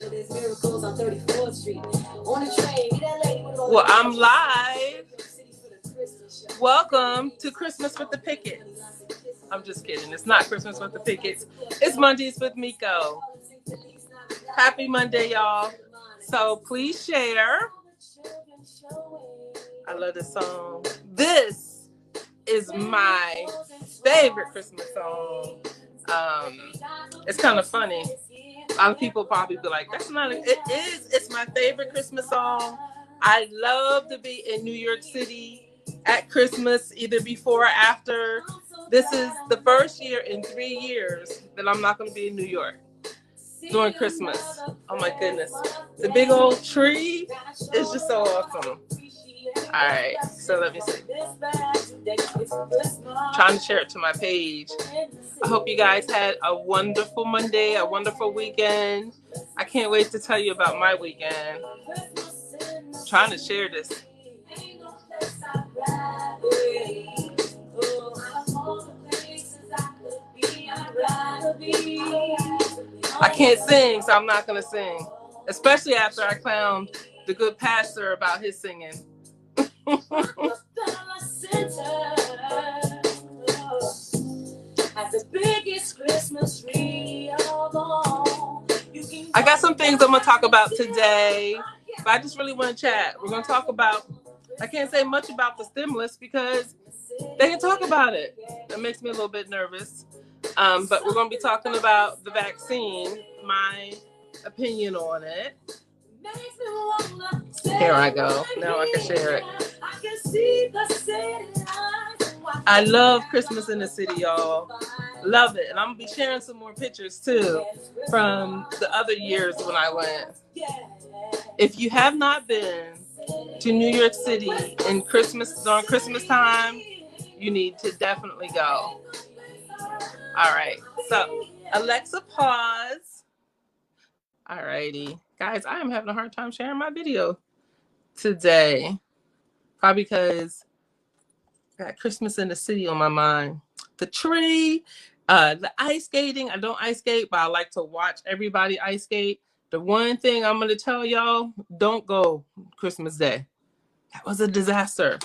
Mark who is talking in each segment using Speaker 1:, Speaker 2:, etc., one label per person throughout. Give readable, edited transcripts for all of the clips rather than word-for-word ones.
Speaker 1: Well, I'm live. Welcome to Christmas with the Pickets. I'm just kidding. It's not Christmas with the Pickets. It's Mondays with Miko. Happy Monday, y'all. So please share. I love this song. This is my favorite Christmas song. It's kind of funny. A lot of people probably be like, that's not, it is. It's my favorite Christmas song. I love to be in New York City at Christmas, either before or after. This is the first year in 3 years that I'm not going to be in New York during Christmas. Oh my goodness. The big old tree is just so awesome. All right, so let me see. Trying to share it to my page. I hope you guys had a wonderful Monday, a wonderful weekend. I can't wait to tell you about my weekend. Trying to share this. I can't sing, so I'm not going to sing. Especially after I clowned the good pastor about his singing. I got some things I'm going to talk about today, but I just really want to chat. We're going to talk about, I can't say much about the stimulus because they didn't talk about it. That makes me a little bit nervous. But we're going to be talking about the vaccine, my opinion on it. Here I go. Now I can share it. I love Christmas in the city, y'all. Love it. And I'm going to be sharing some more pictures, too, from the other years when I went. If you have not been to New York City in Christmas, during Christmas time, you need to definitely go. All right. So, Alexa, pause. All righty. Guys, I am having a hard time sharing my video today. Probably because I got Christmas in the city on my mind. The tree, the ice skating. I don't ice skate, but I like to watch everybody ice skate. The one thing I'm going to tell y'all, don't go Christmas Day. That was a disaster.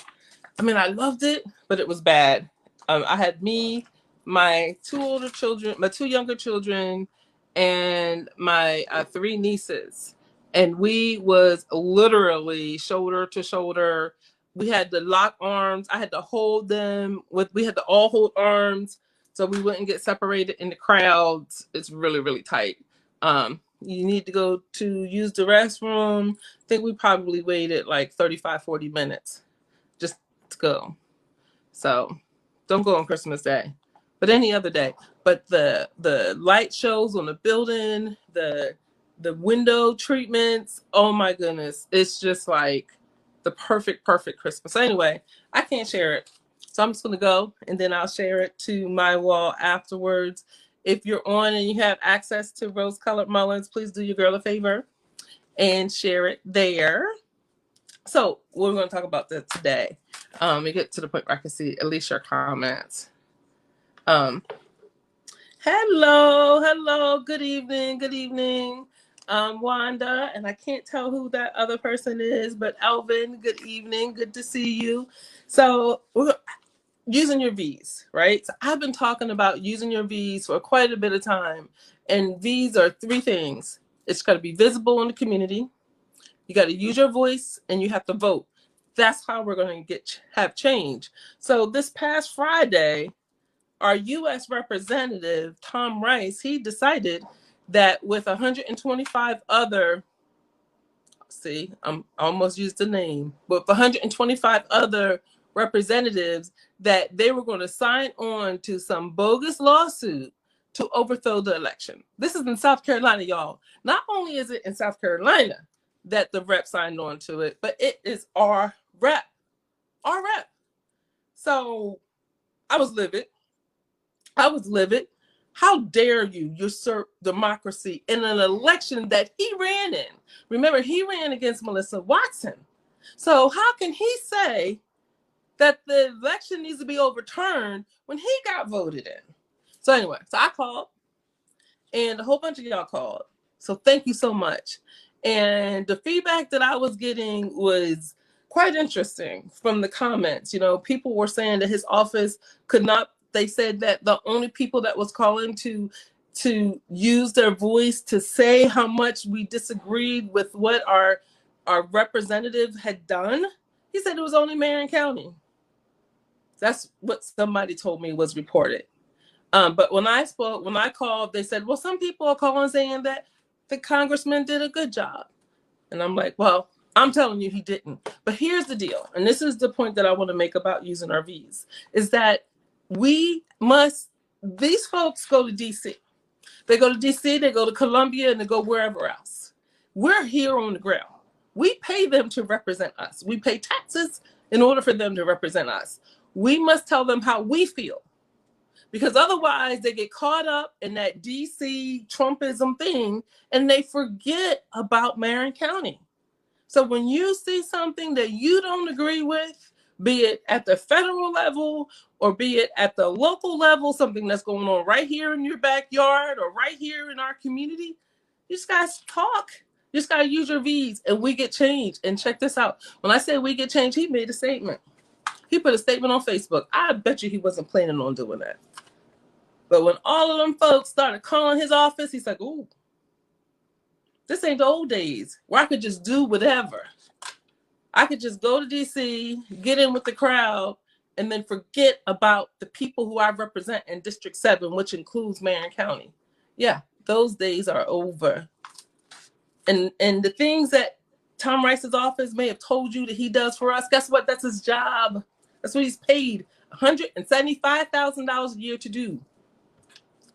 Speaker 1: I mean, I loved it, but it was bad. I had me, my two older children, my two younger children, and my 3 nieces. And we was literally shoulder to shoulder. We had to lock arms. I had to hold them. We had to all hold arms so we wouldn't get separated in the crowds. It's really, really tight. You need to go to use the restroom. I think we probably waited like 35, 40 minutes just to go. So don't go on Christmas Day, but any other day. But the light shows on the building, the window treatments, oh my goodness. It's just like the perfect Christmas. Anyway, I can't share it. So I'm just going to go and then I'll share it to my wall afterwards. If you're on and you have access to rose-colored mulleins, please do your girl a favor and share it there. So we're going to talk about that today. We get to the point where I can see at least your comments. Hello, good evening. Wanda, and I can't tell who that other person is, but Elvin, good evening, good to see you. So we're using your V's, right? So I've been talking about using your V's for quite a bit of time, and V's are 3 things. It's got to be visible in the community. You got to use your voice and you have to vote. That's how we're going to have change. So this past Friday, our U.S. Representative, Tom Rice, he decided that with 125 other, I almost used the name, but 125 other representatives, that they were going to sign on to some bogus lawsuit to overthrow the election. This is in South Carolina, y'all. Not only is it in South Carolina that the rep signed on to it, but it is our rep. So I was livid. How dare you usurp democracy in an election that he ran in? Remember, he ran against Melissa Watson. So how can he say that the election needs to be overturned when he got voted in? So anyway, so I called, and a whole bunch of y'all called. So thank you so much. And the feedback that I was getting was quite interesting from the comments. You know, people were saying that his office could not, they said that the only people that was calling to use their voice to say how much we disagreed with what our representative had done, he said it was only Marion County. That's what somebody told me was reported. But when I called, they said, well, some people are calling saying that the congressman did a good job. And I'm like, well, I'm telling you he didn't. But here's the deal, and this is the point that I want to make about using our V's, is that these folks go to D.C. They go to D.C., they go to Columbia, and they go wherever else. We're here on the ground. We pay them to represent us. We pay taxes in order for them to represent us. We must tell them how we feel. Because otherwise they get caught up in that DC Trumpism thing and they forget about Marion County. So when you see something that you don't agree with, be it at the federal level or be it at the local level, something that's going on right here in your backyard or right here in our community, you just got to talk. You just got to use your V's and we get change. And check this out. When I say we get change, he made a statement. He put a statement on Facebook. I bet you he wasn't planning on doing that. But when all of them folks started calling his office, he's like, ooh, this ain't the old days where I could just do whatever. I could just go to DC, get in with the crowd, and then forget about the people who I represent in District 7, which includes Marion County. Yeah, those days are over. And the things that Tom Rice's office may have told you that he does for us, guess what? That's his job. That's what he's paid $175,000 a year to do.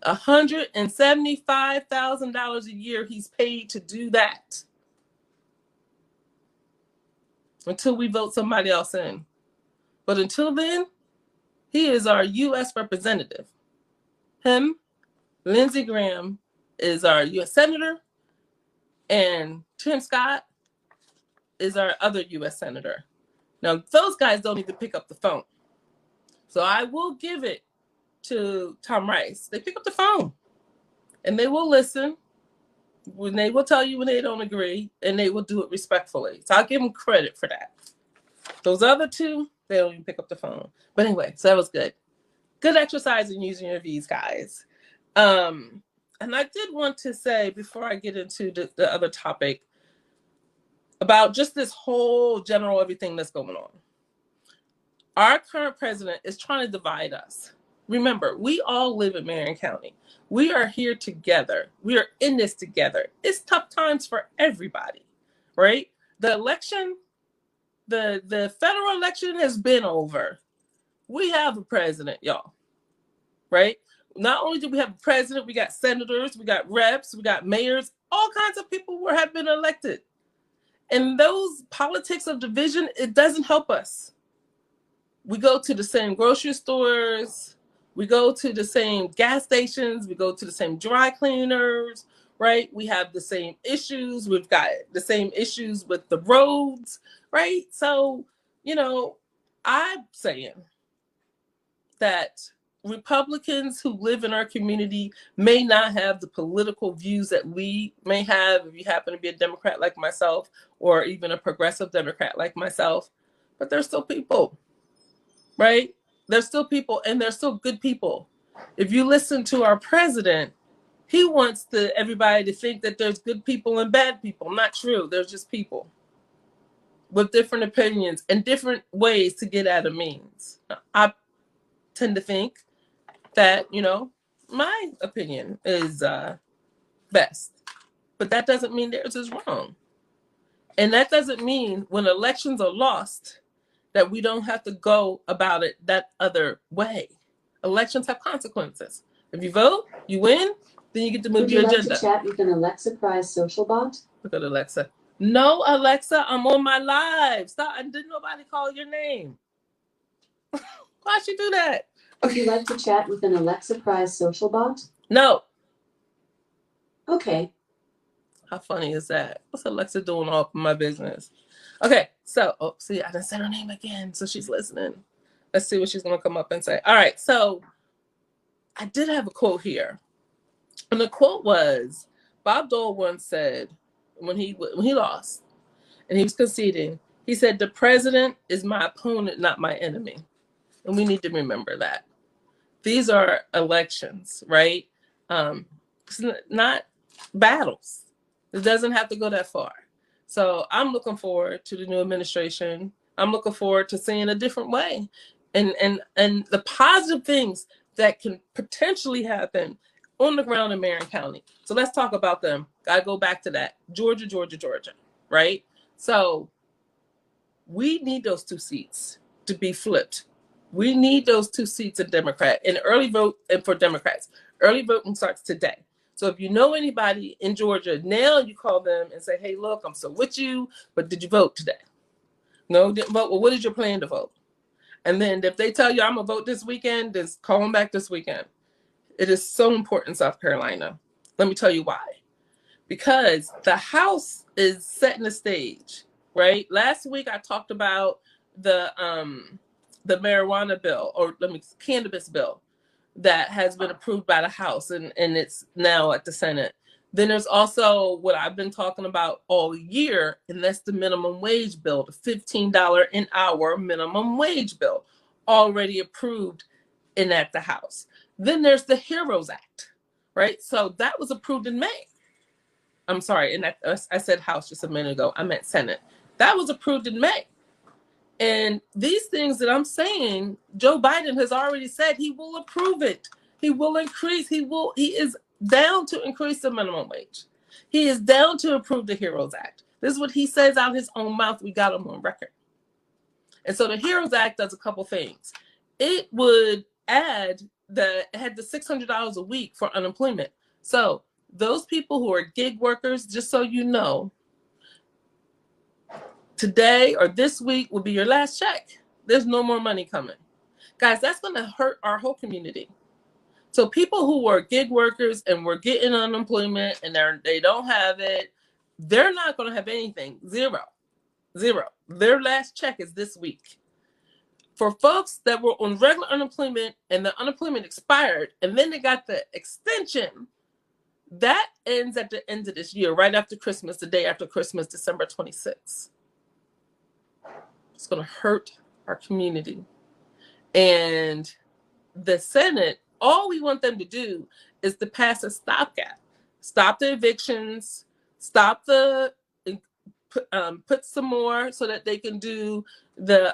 Speaker 1: $175,000 a year he's paid to do that. Until we vote somebody else in. But until then, he is our U.S. representative. Him, Lindsey Graham, is our U.S. senator, and Tim Scott is our other U.S. senator. Now, those guys don't even pick up the phone. So I will give it to Tom Rice. They pick up the phone, and they will listen. When they will tell you when they don't agree, and they will do it respectfully. So I'll give them credit for that. Those other two, they don't even pick up the phone. But anyway, so that was good. Good exercise in using your V's, guys. And I did want to say, before I get into the other topic, about just this whole general everything that's going on. Our current president is trying to divide us. Remember, we all live in Marion County. We are here together. We are in this together. It's tough times for everybody, right? The election, the federal election has been over. We have a president, y'all, right? Not only do we have a president, we got senators, we got reps, we got mayors, all kinds of people who have been elected. And those politics of division, it doesn't help us. We go to the same grocery stores, we go to the same gas stations, we go to the same dry cleaners, right? We have the same issues. We've got the same issues with the roads, right? So, you know, I'm saying that Republicans who live in our community may not have the political views that we may have if you happen to be a Democrat like myself or even a progressive Democrat like myself, but they're still people, right? They're still people and they're still good people. If you listen to our president, he wants everybody to think that there's good people and bad people. Not true. There's just people with different opinions and different ways to get at a means. I tend to think that, you know, my opinion is best. But that doesn't mean theirs is wrong. And that doesn't mean when elections are lost that we don't have to go about it that other way. Elections have consequences. If you vote, you win, then you get to move your agenda. Would you like to chat with an Alexa Prize social bot? Look at Alexa. No, Alexa, I'm on my live. Stop. Didn't nobody call your name. Why'd you do that? Would you like to chat with an Alexa Prize social bot? No. Okay. How funny is that? What's Alexa doing all up in my business? Okay, so, see, I done said her name again, so she's listening. Let's see what she's going to come up and say. All right, so I did have a quote here. And the quote was Bob Dole once said when he lost and he was conceding, he said, "The president is my opponent, not my enemy." And we need to remember that. These are elections, right? It's not battles. It doesn't have to go that far. So I'm looking forward to the new administration. I'm looking forward to seeing a different way and the positive things that can potentially happen on the ground in Marion County. So let's talk about them. Gotta go back to that. Georgia, right? So we need those 2 seats to be flipped. We need those 2 seats in Democrat and early vote and for Democrats. Early voting starts today. So if you know anybody in Georgia, now you call them and say, "Hey, look, I'm still with you, but did you vote today?" No, didn't vote. Well, what is your plan to vote? And then if they tell you I'm gonna vote this weekend, just call them back this weekend. It is so important in South Carolina. Let me tell you why. Because the House is setting the stage, right? Last week I talked about the marijuana bill, or cannabis bill that has been approved by the House and it's now at the Senate. Then there's also what I've been talking about all year, and that's the minimum wage bill, the $15 an hour minimum wage bill, already approved and at the House. Then there's the HEROES Act, right? So that was approved in May. I'm sorry, and I said House just a minute ago. I meant Senate. That was approved in May. And these things that I'm saying, Joe Biden has already said he will approve it. He will increase. He is down to increase the minimum wage. He is down to approve the HEROES Act. This is what he says out of his own mouth. We got him on record. And so the HEROES Act does a couple things. It would add it had the $600 a week for unemployment. So those people who are gig workers, just so you know, today or this week will be your last check. There's no more money coming. Guys, that's going to hurt our whole community. So people who are gig workers and were getting unemployment and they don't have it, they're not going to have anything. Zero. Their last check is this week. For folks that were on regular unemployment and the unemployment expired and then they got the extension, that ends at the end of this year, right after Christmas, the day after Christmas, December 26th. It's going to hurt our community. And the Senate, all we want them to do is to pass a stopgap. Stop the evictions, stop the, put some more so that they can do the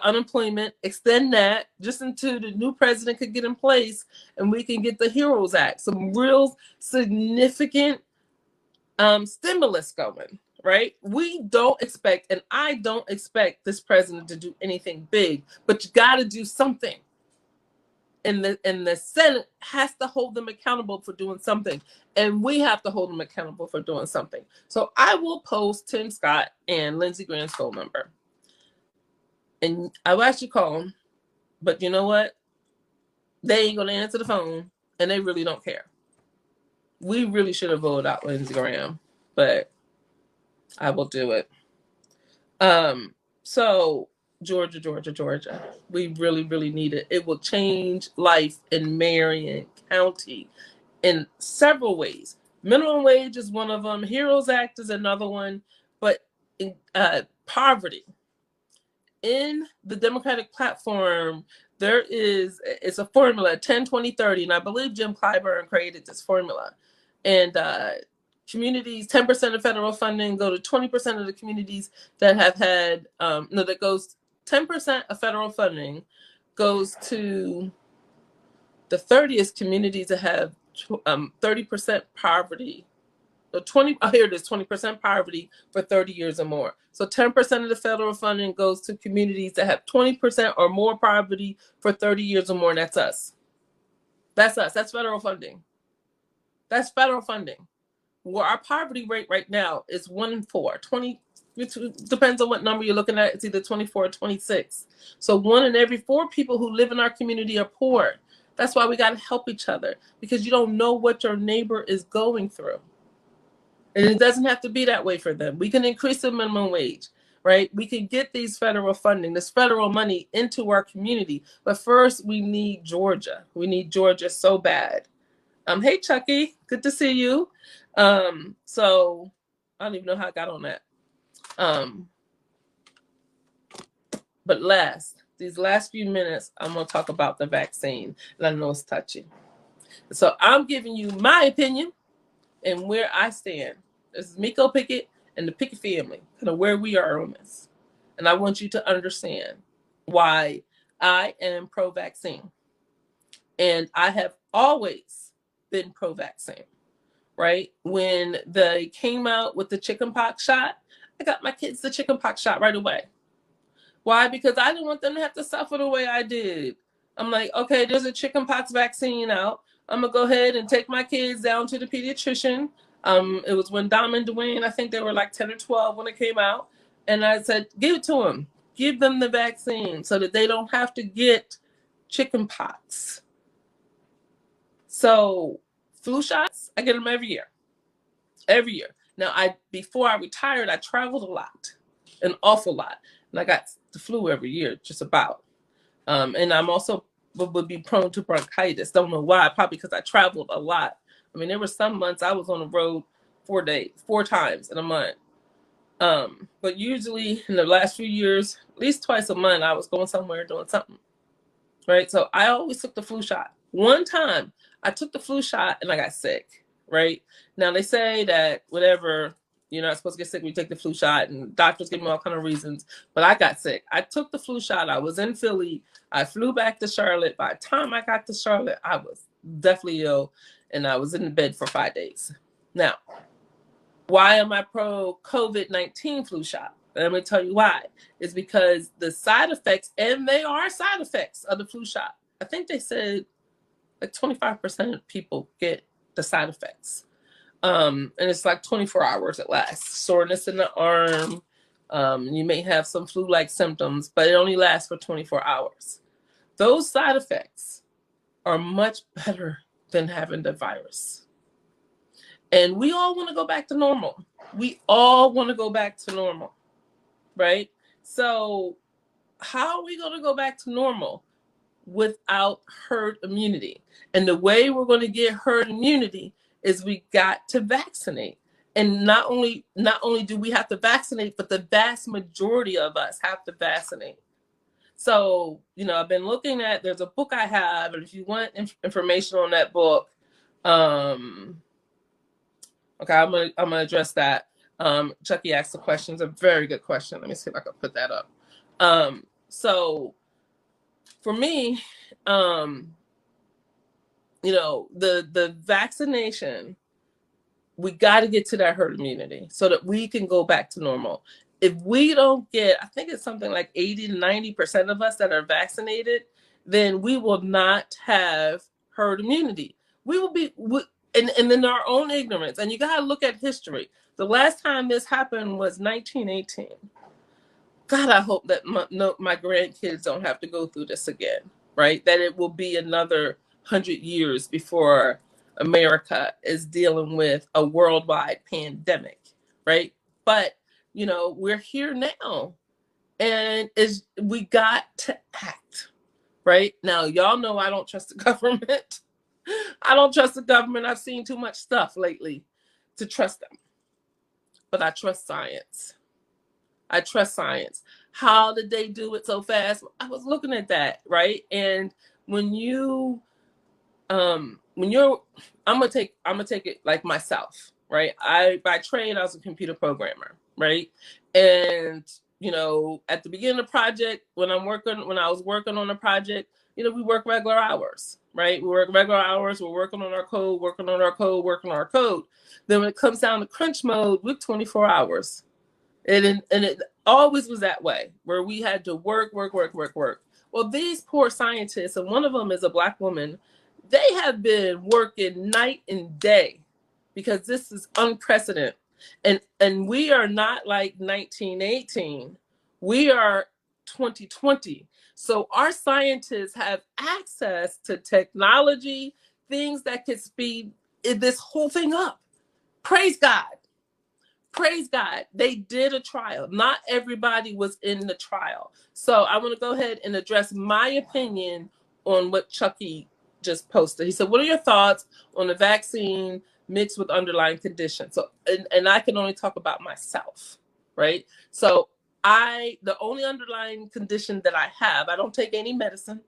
Speaker 1: unemployment, extend that just until the new president could get in place and we can get the HEROES Act, some real significant stimulus going, right? We don't expect, and I don't expect this president to do anything big, but you got to do something. And the Senate has to hold them accountable for doing something. And we have to hold them accountable for doing something. So I will post Tim Scott and Lindsey Graham's phone number. And I'll actually call them. But you know what? They ain't going to answer the phone. And they really don't care. We really should have voted out Lindsey Graham. But I will do it. So Georgia. We really, really need it. It will change life in Marion County in several ways. Minimum wage is one of them. HEROES Act is another one. But poverty. In the Democratic platform, it's a formula, 10, 20, 30. And I believe Jim Clyburn created this formula. And communities, 10% of federal funding go to 20% of the communities that have had, that goes 10% of federal funding goes to the 30th communities that have 30% poverty. So 20% poverty for 30 years or more. So 10% of the federal funding goes to communities that have 20% or more poverty for 30 years or more. And that's us. That's us. That's federal funding. That's federal funding. Well, our poverty rate right now is 1 in 4. 20, it depends on what number you're looking at. It's either 24 or 26. So 1 in every 4 people who live in our community are poor. That's why we got to help each other, because you don't know what your neighbor is going through. And it doesn't have to be that way for them. We can increase the minimum wage, right? We can get these federal funding, this federal money into our community. But first, we need Georgia. We need Georgia so bad. Hey Chucky, good to see you. So I don't even know how I got on that. But these last few minutes, I'm gonna talk about the vaccine, and I know it's touchy. So I'm giving you my opinion and where I stand. This is Miko Pickett and the Pickett family, kind of where we are on this. And I want you to understand why I am pro-vaccine. And I have always been pro-vaccine, right? When they came out with the chickenpox shot, I got my kids the chickenpox shot right away. Why? Because I didn't want them to have to suffer the way I did. I'm like, okay, there's a chickenpox vaccine out. I'm gonna go ahead and take my kids down to the pediatrician. It was when Dom and Dwayne, I think they were like 10 or 12 when it came out. And I said, give it to them. Give them the vaccine so that they don't have to get chickenpox. So flu shots, I get them every year. Every year. Now, before I retired, I traveled a lot, an awful lot. And I got the flu every year, just about. And I'm also would be prone to bronchitis. Don't know why. Probably because I traveled a lot. I mean, there were some months I was on the road 4 times in a month. But usually in the last few years, at least twice a month, I was going somewhere doing something. Right? So I always took the flu shot. One time I took the flu shot and I got sick. Right? Now they say that whatever, you're not supposed to get sick when you take the flu shot, and doctors give me all kind of reasons, but I got sick. I took the flu shot. I was in Philly. I flew back to Charlotte. By the time I got to Charlotte, I was definitely ill, and I was in bed for 5 days. Now, why am I pro COVID-19 flu shot? And I'm going to tell you why. It's because the side effects, and they are side effects of the flu shot. I think they said like 25% of people get the side effects. And it's like 24 hours it lasts. Soreness in the arm. You may have some flu-like symptoms, but it only lasts for 24 hours. Those side effects are much better than having the virus. And we all want to go back to normal. We all want to go back to normal, right? So how are we going to go back to normal without herd immunity? And the way we're going to get herd immunity is we got to vaccinate. And not only do we have to vaccinate, but the vast majority of us have to vaccinate. So, I've been looking at, there's a book I have, and if you want information on that book, okay, I'm gonna address that. Chucky asked the question. It's a very good question. Let me see if I can put that up. So for me, the vaccination, we got to get to that herd immunity so that we can go back to normal. If we don't get, I think it's something like 80 to 90% of us that are vaccinated, then we will not have herd immunity. We will be, and in our own ignorance. And you got to look at history. The last time this happened was 1918. God, I hope that my grandkids don't have to go through this again, right? That it will be another 100 years before America is dealing with a worldwide pandemic, right? But, we're here now, and we got to act, right? Now, y'all know I don't trust the government. I don't trust the government. I've seen too much stuff lately to trust them. But I trust science. I trust science. How did they do it so fast? I was looking at that, right? And when you're, I'm gonna take it like myself, right? By trade, I was a computer programmer, right? And at the beginning of the project, when I was working on a project, we work regular hours, right? We work regular hours. We're working on our code. Then when it comes down to crunch mode, we're 24 hours. And it always was that way, where we had to work. Well, these poor scientists, and one of them is a Black woman, they have been working night and day because this is unprecedented. And we are not like 1918. We are 2020. So our scientists have access to technology, things that could speed this whole thing up. Praise God. Praise God. They did a trial. Not everybody was in the trial. So I want to go ahead and address my opinion on what Chucky just posted. He said, what are your thoughts on the vaccine mixed with underlying conditions? So, and I can only talk about myself, right? So the only underlying condition that I have, I don't take any medicine.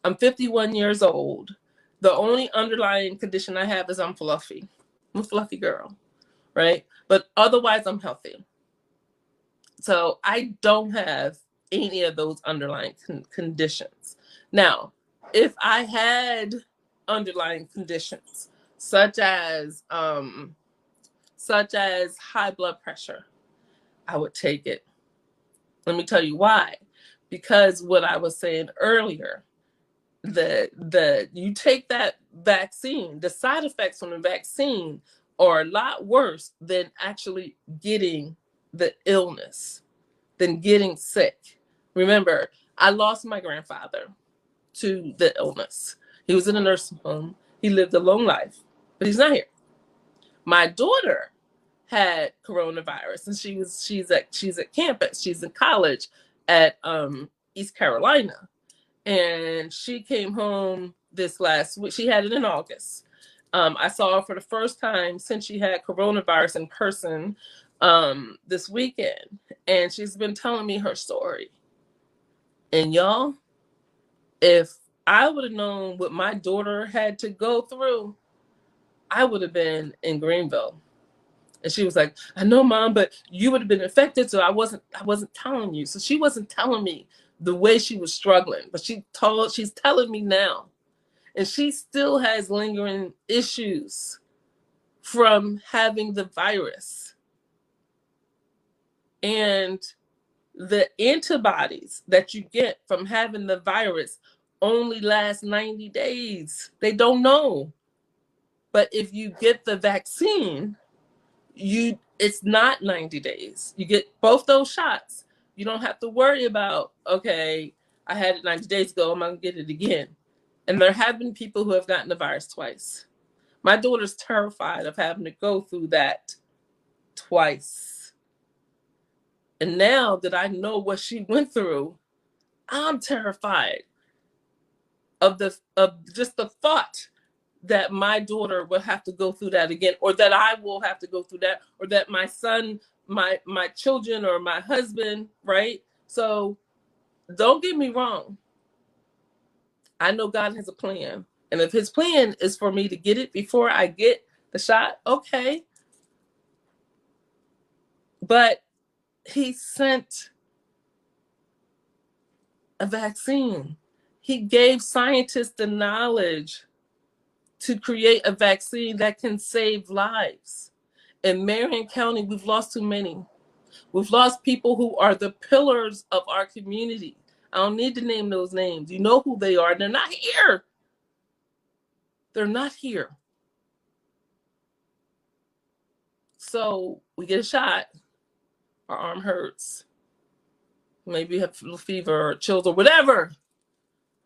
Speaker 1: I'm 51 years old. The only underlying condition I have is I'm fluffy. I'm a fluffy girl, right? But otherwise, I'm healthy. So I don't have any of those underlying conditions. Now, if I had underlying conditions such as high blood pressure, I would take it. Let me tell you why. Because what I was saying earlier, you take that vaccine, the side effects from the vaccine are a lot worse than actually getting the illness, than getting sick. Remember, I lost my grandfather to the illness. He was in a nursing home. He lived a long life, but he's not here. My daughter had coronavirus, and she's at campus. She's in college at East Carolina, and she came home this last week. She had it in August. I saw her for the first time since she had coronavirus in person this weekend, and she's been telling me her story. And y'all, if I would have known what my daughter had to go through, I would have been in Greenville. And she was like, I know, Mom, but you would have been affected, so I wasn't telling you. So she wasn't telling me the way she was struggling, but she's telling me now. And she still has lingering issues from having the virus. And the antibodies that you get from having the virus only last 90 days. They don't know. But if you get the vaccine, it's not 90 days. You get both those shots. You don't have to worry about, okay, I had it 90 days ago, I'm going to get it again. And there have been people who have gotten the virus twice. My daughter's terrified of having to go through that twice. And now that I know what she went through, I'm terrified of just the thought that my daughter will have to go through that again, or that I will have to go through that, or that my son, my children, or my husband, right? So don't get me wrong. I know God has a plan. And if his plan is for me to get it before I get the shot, okay. But he sent a vaccine. He gave scientists the knowledge to create a vaccine that can save lives. In Marion County, we've lost too many. We've lost people who are the pillars of our community. I don't need to name those names. You know who they are. They're not here. They're not here. So we get a shot. Our arm hurts. Maybe you have a fever or chills or whatever,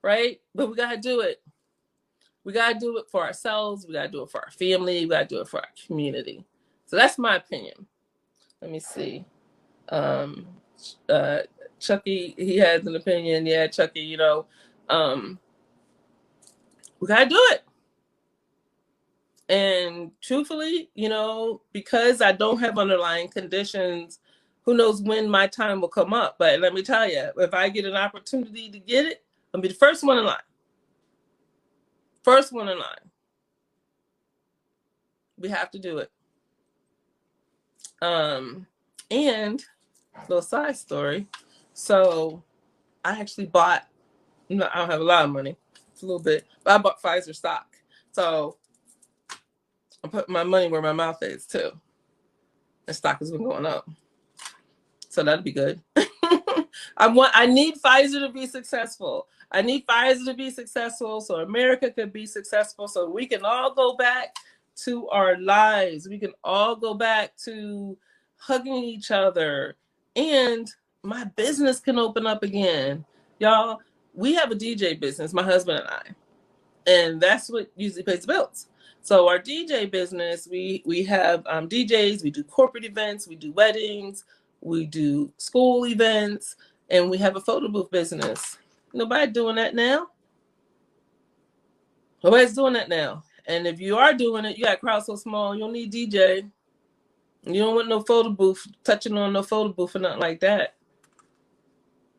Speaker 1: right? But we got to do it. We got to do it for ourselves. We got to do it for our family. We got to do it for our community. So that's my opinion. Let me see. Chucky, he has an opinion. Yeah, Chucky, we got to do it. And truthfully, because I don't have underlying conditions, who knows when my time will come up. But let me tell you, if I get an opportunity to get it, I'll be the first one in line. First one in line. We have to do it. And a little side story. So I actually bought, I don't have a lot of money, it's a little bit, but I bought Pfizer stock. So I'm putting my money where my mouth is too. The stock has been going up. So that'd be good. I need Pfizer to be successful. I need Pfizer to be successful so America could be successful, so we can all go back to our lives. We can all go back to hugging each other, and my business can open up again. Y'all, we have a DJ business, my husband and I, and that's what usually pays the bills. So our DJ business, we have DJs, we do corporate events, we do weddings, we do school events, and we have a photo booth business. Nobody doing that now. Nobody's doing that now. And if you are doing it, you got a crowd so small, you don't need DJ. You don't want no photo booth, touching on no photo booth or nothing like that.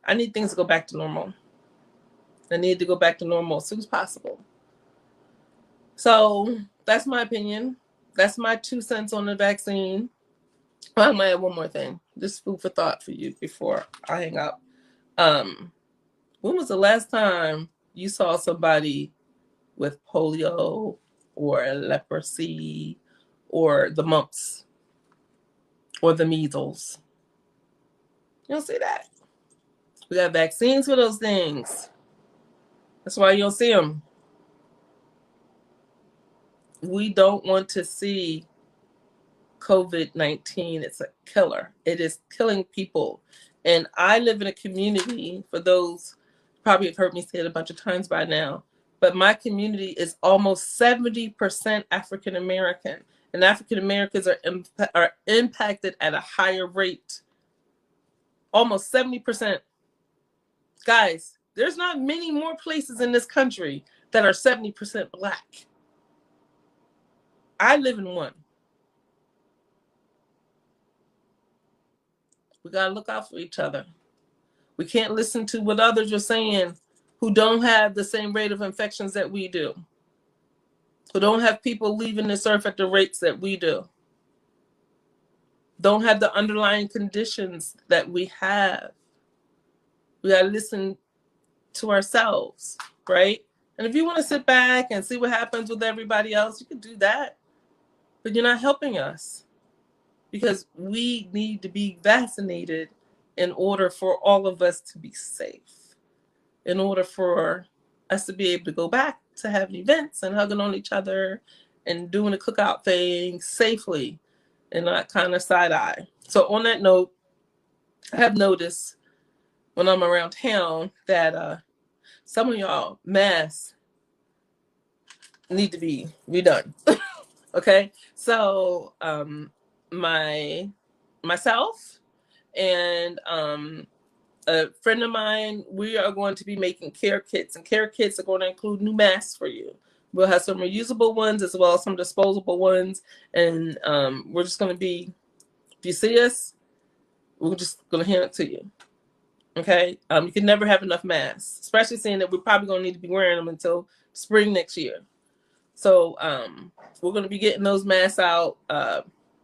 Speaker 1: I need things to go back to normal. I need to go back to normal as soon as possible. So that's my opinion. That's my 2 cents on the vaccine. I might have one more thing. Just food for thought for you before I hang up. When was the last time you saw somebody with polio or leprosy or the mumps or the measles? You don't see that. We got vaccines for those things. That's why you don't see them. We don't want to see COVID-19. It's a killer. It is killing people. And I live in a community, for those probably have heard me say it a bunch of times by now, but my community is almost 70% African American. And African Americans are impacted at a higher rate. Almost 70%. Guys, there's not many more places in this country that are 70% Black. I live in one. We got to look out for each other. We can't listen to what others are saying who don't have the same rate of infections that we do, who don't have people leaving this earth at the rates that we do, don't have the underlying conditions that we have. We got to listen to ourselves, right? And if you want to sit back and see what happens with everybody else, you can do that. But you're not helping us, because we need to be vaccinated in order for all of us to be safe, in order for us to be able to go back to having events and hugging on each other and doing the cookout thing safely and not kind of side eye. So on that note, I have noticed when I'm around town that some of y'all masks need to be redone. Okay, so myself and a friend of mine, we are going to be making care kits, and care kits are going to include new masks for you. We'll have some reusable ones as well as some disposable ones, and we're just going to be, if you see us, we're just going to hand it to you. Okay, you can never have enough masks, especially seeing that we're probably going to need to be wearing them until spring next year. So we're going to be getting those masks out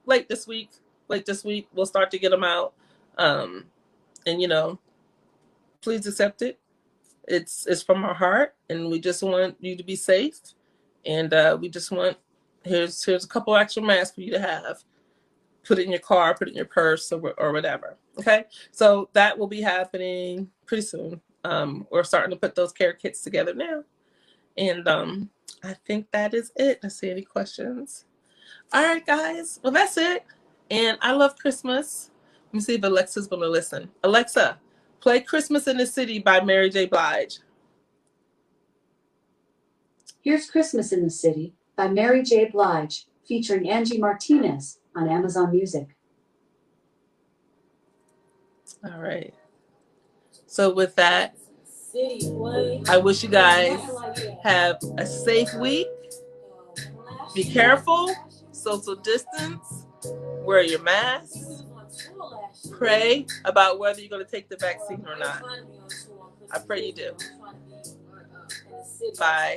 Speaker 1: late this week. We'll start to get them out, and please accept it. It's from our heart, and we just want you to be safe. And we just want, here's a couple extra masks for you to have. Put it in your car, put it in your purse, or whatever. Okay, so that will be happening pretty soon. We're starting to put those care kits together now, and I think that is it. Let's see, any questions? All right, guys. Well, that's it. And I love Christmas. Let me see if Alexa's going to listen. Alexa, play Christmas in the City by Mary J. Blige.
Speaker 2: Here's Christmas in the City by Mary J. Blige, featuring Angie Martinez on Amazon Music.
Speaker 1: All right. So with that, I wish you guys have a safe week. Be careful, social distance, wear your mask, pray about whether you're going to take the vaccine or not. I pray you do. Bye.